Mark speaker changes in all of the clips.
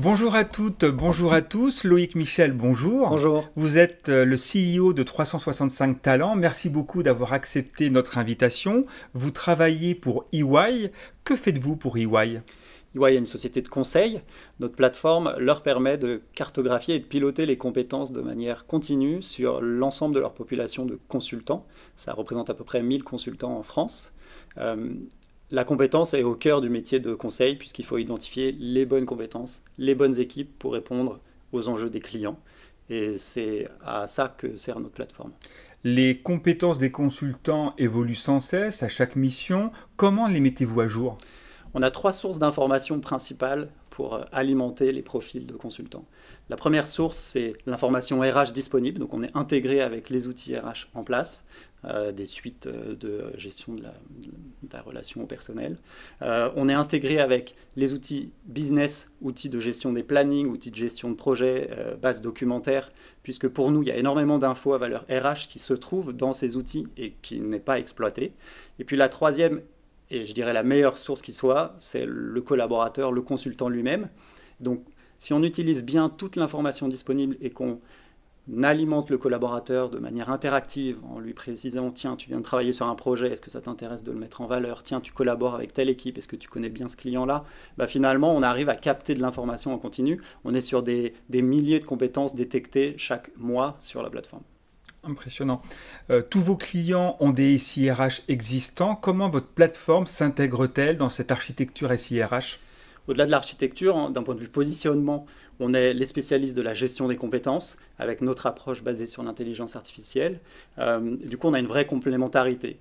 Speaker 1: Bonjour à toutes, bonjour à tous. Loïc Michel, bonjour.
Speaker 2: Bonjour.
Speaker 1: Vous êtes le CEO de 365 Talents. Merci beaucoup d'avoir accepté notre invitation. Vous travaillez pour EY. Que faites-vous pour EY?
Speaker 2: EY est une société de conseil. Notre plateforme leur permet de cartographier et de piloter les compétences de manière continue sur l'ensemble de leur population de consultants. Ça représente à peu près 1000 consultants en France. Euh, la compétence est au cœur du métier de conseil puisqu'il faut identifier les bonnes compétences, les bonnes équipes pour répondre aux enjeux des clients. Et c'est à ça que sert notre plateforme.
Speaker 1: Les compétences des consultants évoluent sans cesse à chaque mission. Comment les mettez-vous à jour?
Speaker 2: On a trois sources d'informations principales pour alimenter les profils de consultants. La première source, c'est l'information RH disponible. Donc, on est intégré avec les outils RH en place, des suites de gestion de la relation au personnel. On est intégré avec les outils business, outils de gestion des plannings, outils de gestion de projet, bases documentaires, puisque pour nous, il y a énormément d'infos à valeur RH qui se trouvent dans ces outils et qui n'est pas exploité. Et puis la troisième, et je dirais la meilleure source qui soit, c'est le collaborateur, le consultant lui-même. Donc, si on utilise bien toute l'information disponible et qu'on alimente le collaborateur de manière interactive en lui précisant, tiens, tu viens de travailler sur un projet, est-ce que ça t'intéresse de le mettre en valeur? Tiens, tu collabores avec telle équipe, est-ce que tu connais bien ce client-là? Finalement, on arrive à capter de l'information en continu. On est sur des milliers de compétences détectées chaque mois sur la plateforme.
Speaker 1: Impressionnant. Tous vos clients ont des SIRH existants. Comment votre plateforme s'intègre-t-elle dans cette architecture SIRH?
Speaker 2: Au-delà de l'architecture, d'un point de vue positionnement, on est les spécialistes de la gestion des compétences avec notre approche basée sur l'intelligence artificielle. Du coup, on a une vraie complémentarité.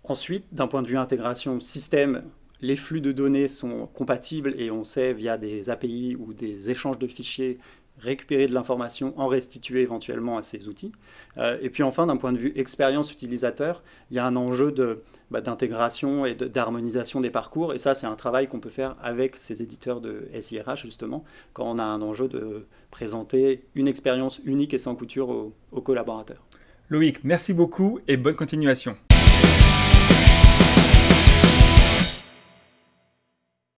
Speaker 2: Ensuite, d'un point de vue intégration système, les flux de données sont compatibles et on sait via des API ou des échanges de fichiers récupérer de l'information, en restituer éventuellement à ces outils. Et puis enfin, d'un point de vue expérience utilisateur, il y a un enjeu d'intégration et d'harmonisation des parcours. Et ça, c'est un travail qu'on peut faire avec ces éditeurs de SIRH, justement, quand on a un enjeu de présenter une expérience unique et sans couture aux collaborateurs.
Speaker 1: Loïc, merci beaucoup et bonne continuation.